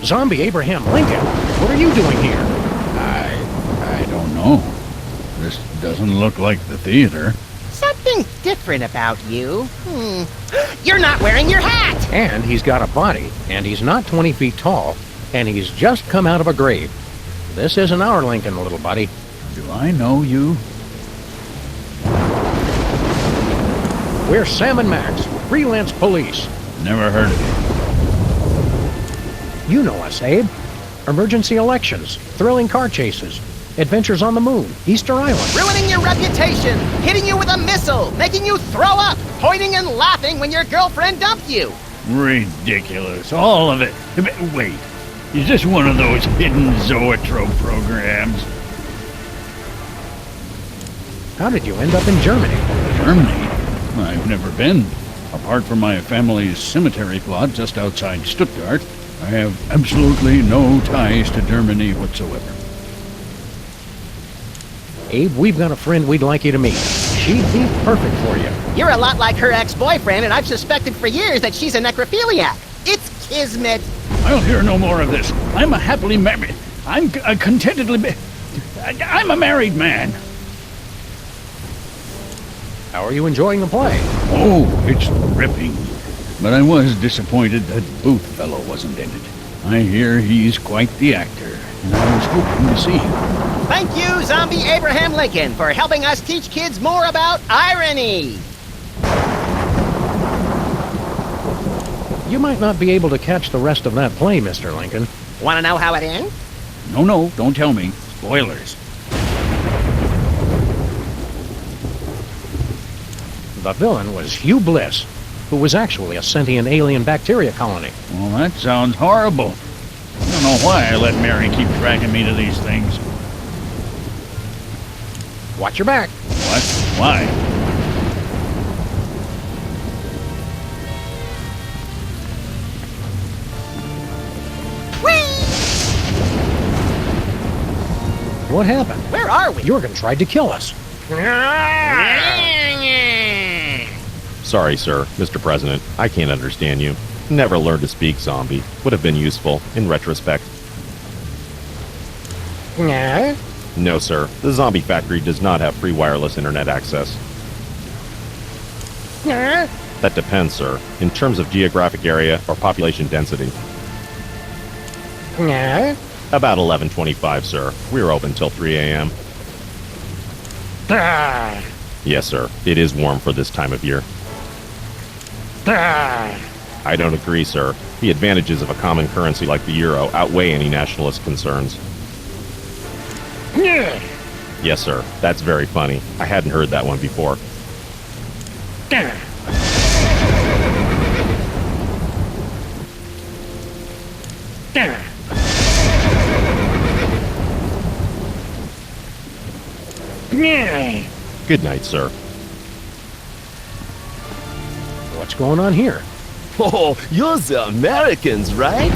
Zombie Abraham Lincoln, what are you doing here? I don't know. This doesn't look like the theater. Something different about you. You're not wearing your hat! And he's got a body, and he's not 20 feet tall, and he's just come out of a grave. This isn't our Lincoln, little buddy. Do I know you? We're Sam and Max, freelance police. Never heard of you. You know us, Abe. Emergency elections, thrilling car chases, adventures on the moon, Easter Island. Ruining your reputation, hitting you with a missile, making you throw up, pointing and laughing when your girlfriend dumped you. Ridiculous. All of it. Wait. Is this one of those hidden zoetrope programs? How did you end up in Germany? Germany? I've never been. Apart from my family's cemetery plot just outside Stuttgart, I have absolutely no ties to Germany whatsoever. Abe, we've got a friend we'd like you to meet. She'd be perfect for you. You're a lot like her ex-boyfriend, and I've suspected for years that she's a necrophiliac. It's kismet. I'll hear no more of this. I'm a happily married... I'm a married man. How are you enjoying the play? Oh, it's ripping. But I was disappointed that Booth fellow wasn't in it. I hear he's quite the actor, and I was hoping to see him. Thank you, Zombie Abraham Lincoln, for helping us teach kids more about irony. You might not be able to catch the rest of that play, Mr. Lincoln. Want to know how it ends? No, don't tell me. Spoilers. The villain was Hugh Bliss, who was actually a sentient alien bacteria colony. Well, that sounds horrible. I don't know why I let Mary keep dragging me to these things. Watch your back. What? Why? What happened? Where are we? Jurgen tried to kill us. Sorry, sir, Mr. President. I can't understand you. Never learned to speak zombie. Would have been useful, in retrospect. No, sir. The zombie factory does not have free wireless internet access. That depends, sir, in terms of geographic area or population density. About 11:25, sir. We're open till 3 a.m. Yes, sir. It is warm for this time of year. I don't agree, sir. The advantages of a common currency like the euro outweigh any nationalist concerns. Yes, sir. That's very funny. I hadn't heard that one before. Good night, sir. What's going on here? Oh, you're the Americans, right?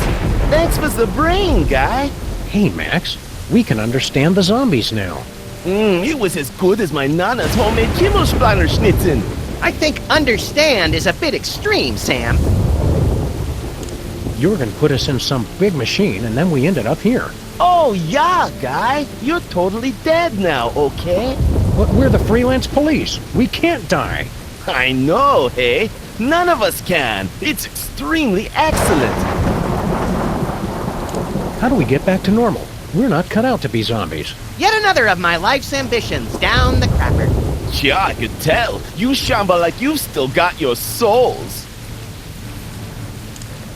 Thanks for the brain, guy. Hey, Max. We can understand the zombies now. It was as good as my Nana's homemade Kimmelspanner schnitzen. I think understand is a bit extreme, Sam. Jurgen put us in some big machine, and then we ended up here. Oh, yeah, guy. You're totally dead now, okay? But we're the freelance police. We can't die. I know, hey? None of us can. It's extremely excellent. How do we get back to normal? We're not cut out to be zombies. Yet another of my life's ambitions down the crapper. Yeah, I could tell. You shamba like you've still got your souls.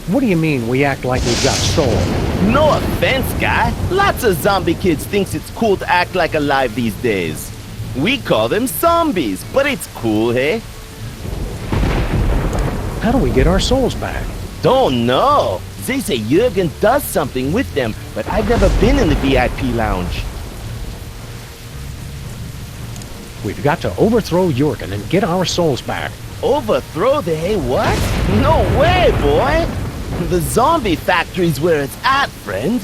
What do you mean we act like we've got soul? No offense, guy. Lots of zombie kids thinks it's cool to act like alive these days. We call them zombies, but it's cool, hey? How do we get our souls back? Don't know. They say Jurgen does something with them, but I've never been in the VIP lounge. We've got to overthrow Jurgen and get our souls back. Overthrow the hey what? No way, boy! The zombie factory's where it's at, friend.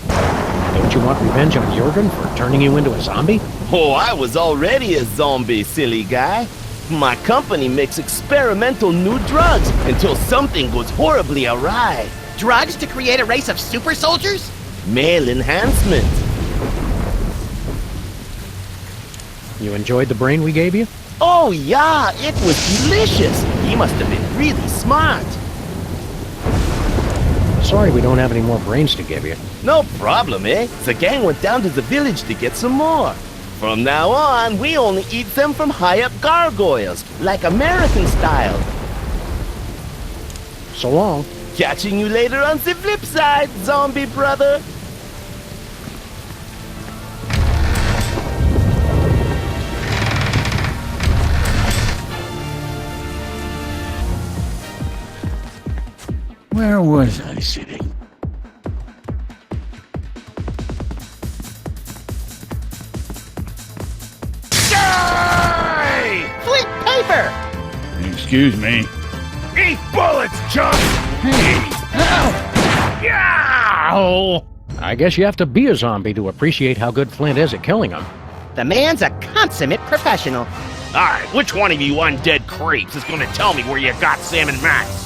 Don't you want revenge on Jurgen for turning you into a zombie? Oh, I was already a zombie, silly guy. My company makes experimental new drugs until something goes horribly awry. Drugs to create a race of super soldiers? Male enhancement. You enjoyed the brain we gave you? Oh yeah, it was delicious. He must have been really smart. Sorry we don't have any more brains to give you. No problem, eh? The gang went down to the village to get some more. From now on, we only eat them from high up gargoyles, like American style. So long. Catching you later on the flip side, zombie brother. Where was I sitting? Flint paper! Excuse me. Eat bullets, chump! Hey! Yow! I guess you have to be a zombie to appreciate how good Flint is at killing them. The man's a consummate professional. Alright, which one of you undead creeps is gonna tell me where you got Sam and Max?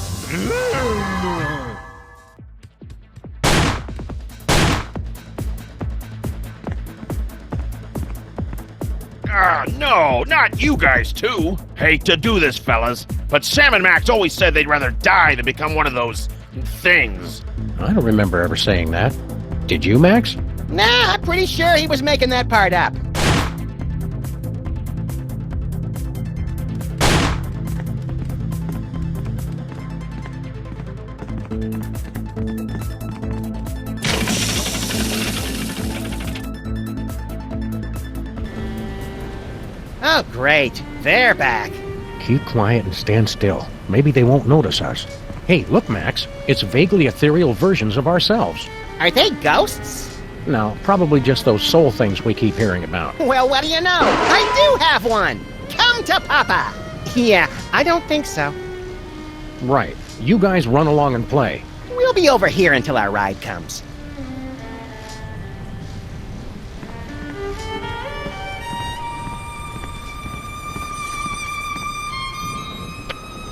No, not you guys too. Hate to do this, fellas, but Sam and Max always said they'd rather die than become one of those things. I don't remember ever saying that. Did you, Max? Nah, I'm pretty sure he was making that part up. Oh, great. They're back. Keep quiet and stand still. Maybe they won't notice us. Hey, look, Max. It's vaguely ethereal versions of ourselves. Are they ghosts? No, probably just those soul things we keep hearing about. Well, what do you know? I do have one! Come to Papa! Yeah, I don't think so. Right. You guys run along and play. We'll be over here until our ride comes.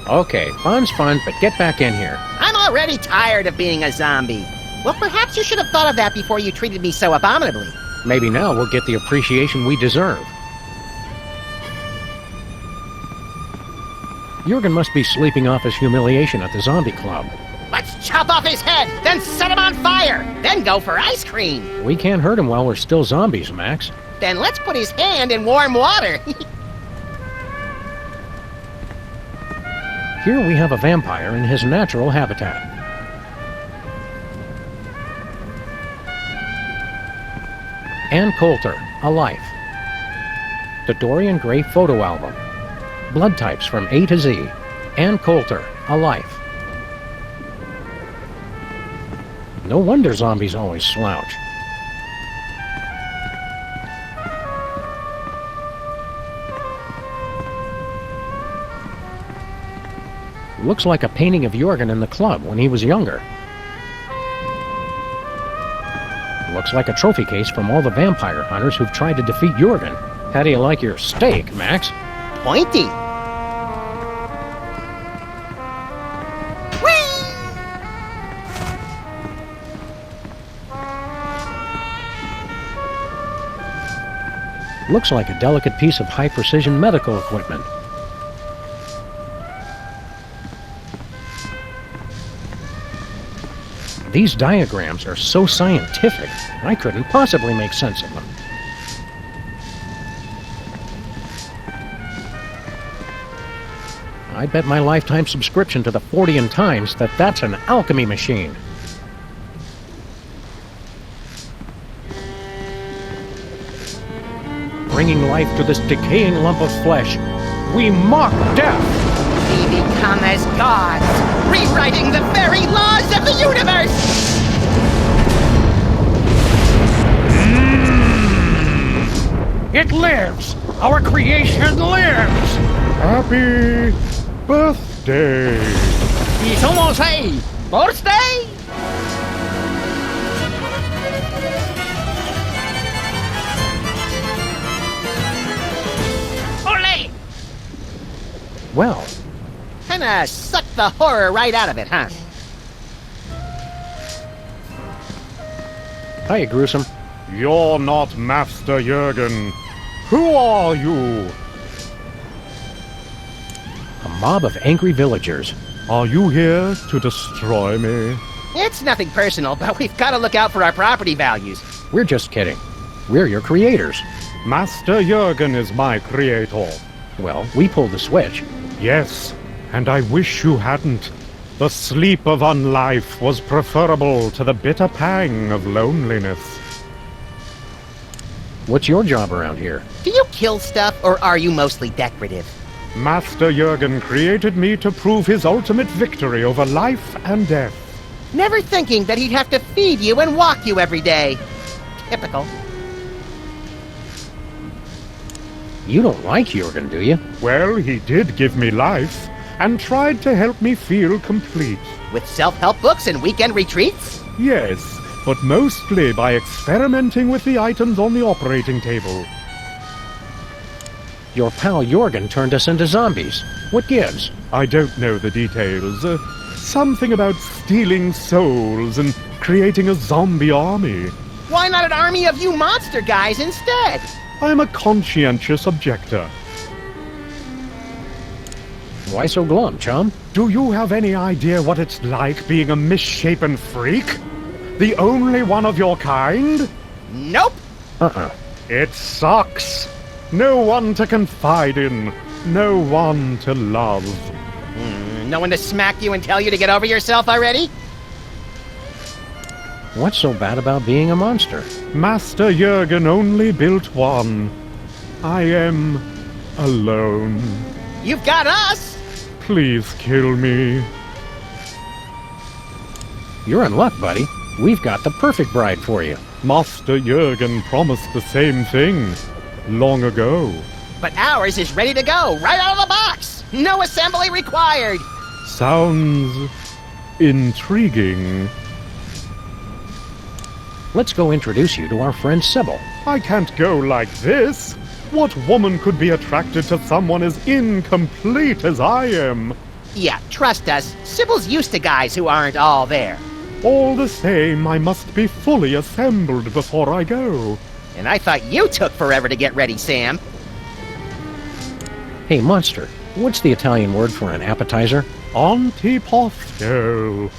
Okay, fun's fun, but get back in here. I'm already tired of being a zombie. Well, perhaps you should have thought of that before you treated me so abominably. Maybe now we'll get the appreciation we deserve. Jurgen must be sleeping off his humiliation at the zombie club. Let's chop off his head, then set him on fire, then go for ice cream. We can't hurt him while we're still zombies, Max. Then let's put his hand in warm water. Here we have a vampire in his natural habitat. Ann Coulter, A Life. The Dorian Gray photo album. Blood types from A to Z. Ann Coulter, A Life. No wonder zombies always slouch. Looks like a painting of Jurgen in the club when he was younger. Looks like a trophy case from all the vampire hunters who've tried to defeat Jurgen. How do you like your steak, Max? Pointy. Looks like a delicate piece of high-precision medical equipment. These diagrams are so scientific, I couldn't possibly make sense of them. I bet my lifetime subscription to the 40 Times that that's an alchemy machine. Bringing life to this decaying lump of flesh, we mock death! We become as gods, rewriting the very laws of the universe! It lives! Our creation lives! Happy birthday! ¿Y somos ahí? ¿Birthday? Ole! Well, Kinda sucked the horror right out of it, huh? Hiya, Gruesome. You're not Master Jurgen. Who are you? A mob of angry villagers. Are you here to destroy me? It's nothing personal, but we've got to look out for our property values. We're just kidding. We're your creators. Master Jurgen is my creator. Well, we pulled the switch. Yes, and I wish you hadn't. The sleep of unlife was preferable to the bitter pang of loneliness. What's your job around here? Do you kill stuff, or are you mostly decorative? Master Jurgen created me to prove his ultimate victory over life and death. Never thinking that he'd have to feed you and walk you every day. Typical. You don't like Jurgen, do you? Well, he did give me life, and tried to help me feel complete. With self-help books and weekend retreats? Yes, but mostly by experimenting with the items on the operating table. Your pal Jurgen turned us into zombies. What gives? I don't know the details. Something about stealing souls and creating a zombie army. Why not an army of you monster guys instead? I'm a conscientious objector. Why so glum, chum? Do you have any idea what it's like being a misshapen freak? The only one of your kind? Nope. It sucks. No one to confide in. No one to love. No one to smack you and tell you to get over yourself already? What's so bad about being a monster? Master Jurgen only built one. I am alone. You've got us! Please kill me. You're in luck, buddy. We've got the perfect bride for you. Master Jurgen promised the same thing long ago. But ours is ready to go, right out of the box! No assembly required! Sounds intriguing. Let's go introduce you to our friend Sybil. I can't go like this. What woman could be attracted to someone as incomplete as I am? Yeah, trust us, Sybil's used to guys who aren't all there. All the same, I must be fully assembled before I go. And I thought you took forever to get ready, Sam. Hey, monster, what's the Italian word for an appetizer? Antipasto.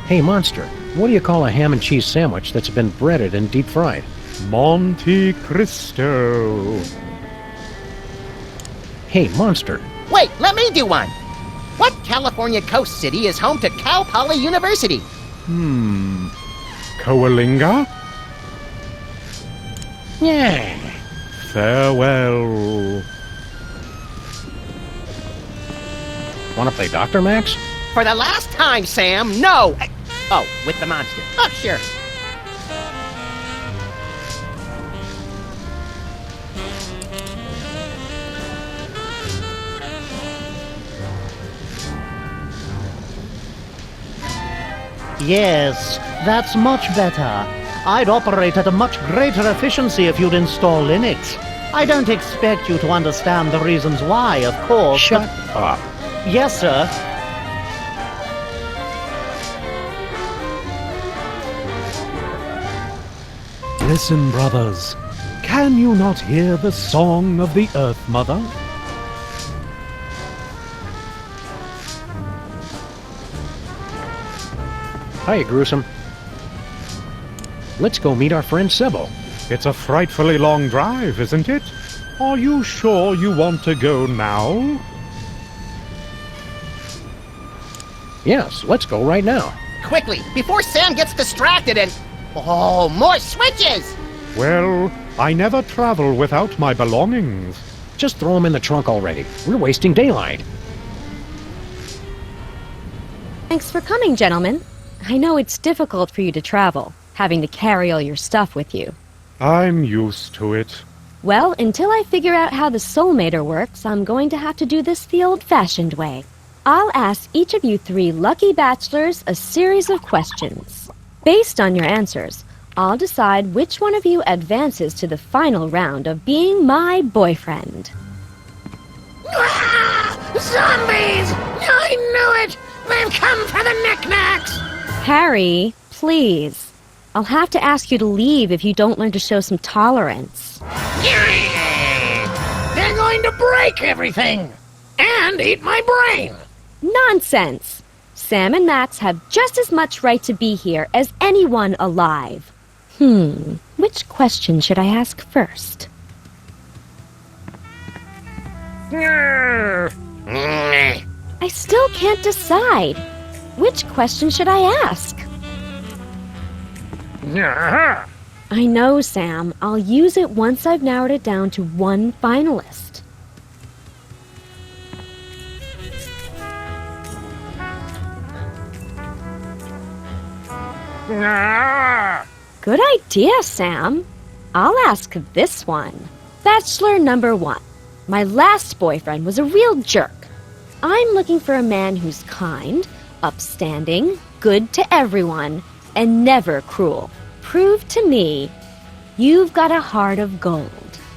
Hey, monster, what do you call a ham and cheese sandwich that's been breaded and deep fried? Monte Cristo. Hey, monster. Wait, let me do one! What California coast city is home to Cal Poly University? Coalinga? Yeah. Farewell. Want to play Dr. Max? For the last time, Sam, no! Oh, with the monster. Oh, sure. Yes, that's much better. I'd operate at a much greater efficiency if you'd install Linux. I don't expect you to understand the reasons why, of course. Shut up. Yes, sir. Listen, brothers. Can you not hear the song of the Earth Mother? Hiya, Gruesome. Let's go meet our friend Sybil. It's a frightfully long drive, isn't it? Are you sure you want to go now? Yes, let's go right now. Quickly, before Sam gets distracted and... Oh, more switches! Well, I never travel without my belongings. Just throw them in the trunk already. We're wasting daylight. Thanks for coming, gentlemen. I know it's difficult for you to travel, having to carry all your stuff with you. I'm used to it. Well, until I figure out how the Soulmater works, I'm going to have to do this the old-fashioned way. I'll ask each of you 3 lucky bachelors a series of questions. Based on your answers, I'll decide which one of you advances to the final round of being my boyfriend. Zombies! I knew it! They've come for the knickknacks! Harry, please. I'll have to ask you to leave if you don't learn to show some tolerance. They're going to break everything and eat my brain. Nonsense! Sam and Max have just as much right to be here as anyone alive. Which question should I ask first? I still can't decide. Which question should I ask? I know, Sam. I'll use it once I've narrowed it down to one finalist. Good idea, Sam. I'll ask this one. Bachelor number 1. My last boyfriend was a real jerk. I'm looking for a man who's kind, upstanding, good to everyone, and never cruel. Prove to me you've got a heart of gold.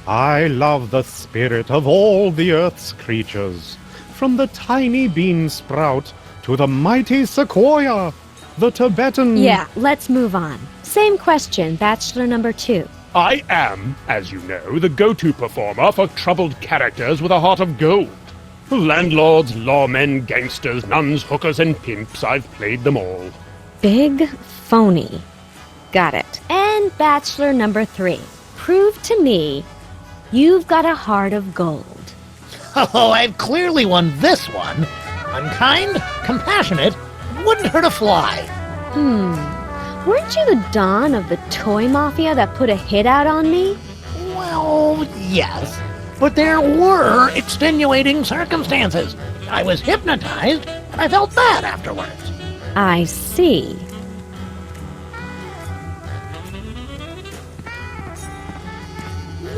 I love the spirit of all the earth's creatures, from the tiny bean sprout to the mighty sequoia, the Tibetan... Yeah, let's move on. Same question, Bachelor number 2. I am, as you know, the go-to performer for troubled characters with a heart of gold. Landlords, lawmen, gangsters, nuns, hookers, and pimps, I've played them all. Big phony. Got it. And Bachelor number 3. Prove to me you've got a heart of gold. Oh, I've clearly won this one. I'm kind, compassionate, wouldn't hurt a fly. Weren't you the Don of the toy mafia that put a hit out on me? Well, yes. But there were extenuating circumstances. I was hypnotized, and I felt bad afterwards. I see.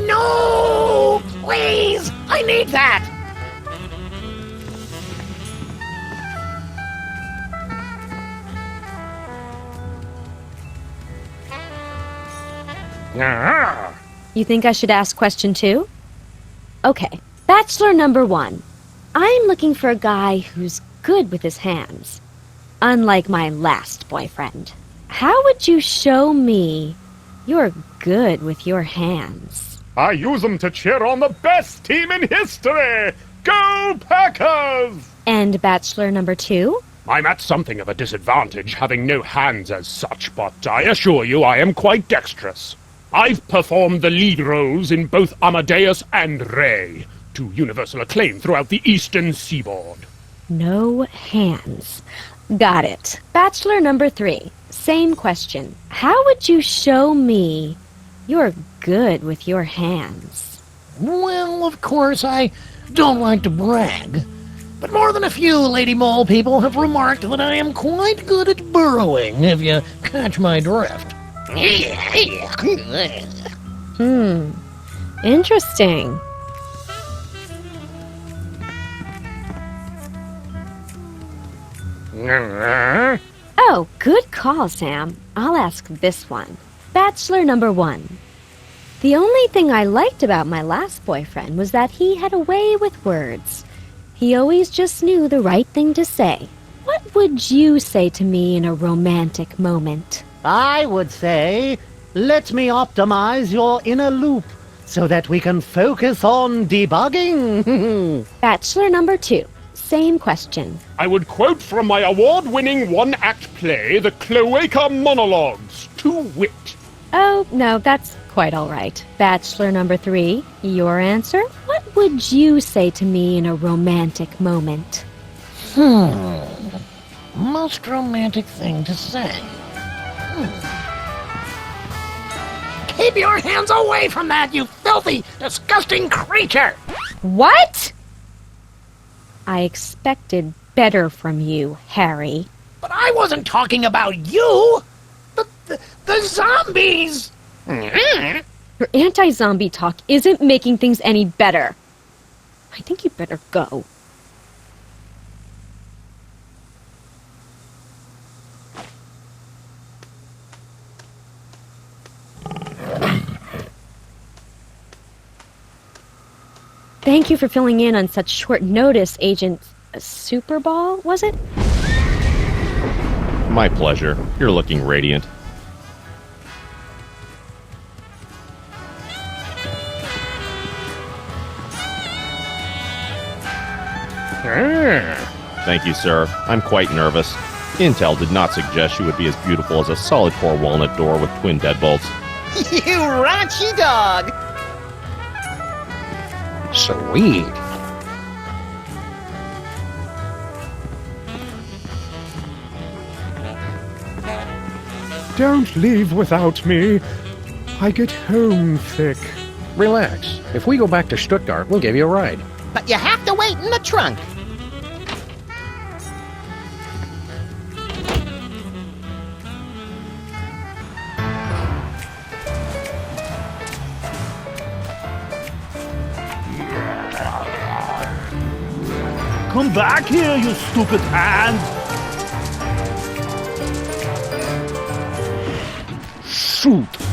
No! Please! I need that! You think I should ask question 2? Okay, Bachelor number 1. I'm looking for a guy who's good with his hands. Unlike my last boyfriend. How would you show me you're good with your hands? I use them to cheer on the best team in history! Go Packers! And Bachelor number 2? I'm at something of a disadvantage, having no hands as such, but I assure you I am quite dexterous. I've performed the lead roles in both Amadeus and Ray, to universal acclaim throughout the eastern seaboard. No hands. Got it. Bachelor number 3. Same question. How would you show me you're good with your hands? Well, of course, I don't like to brag. But more than a few Lady Mole people have remarked that I am quite good at burrowing, if you catch my drift. Interesting. Oh, good call, Sam. I'll ask this one. Bachelor number 1. The only thing I liked about my last boyfriend was that he had a way with words. He always just knew the right thing to say. What would you say to me in a romantic moment? I would say, let me optimize your inner loop so that we can focus on debugging. Bachelor number 2. Same question. I would quote from my award-winning one-act play, The Cloaca Monologues, to wit. Oh, no, that's quite all right. Bachelor number 3, your answer? What would you say to me in a romantic moment? Most romantic thing to say. Keep your hands away from that, you filthy, disgusting creature! What? I expected better from you, Harry. But I wasn't talking about you! The zombies! Your anti-zombie talk isn't making things any better. I think you better go. Thank you for filling in on such short notice, Agent Superball, was it? My pleasure. You're looking radiant. Thank you, sir. I'm quite nervous. Intel did not suggest she would be as beautiful as a solid core walnut door with twin deadbolts. You raunchy dog! Sweet. Don't leave without me. I get homesick. Relax. If we go back to Stuttgart, we'll give you a ride. But you have to wait in the trunk. Come back here, you stupid ant! Shoot!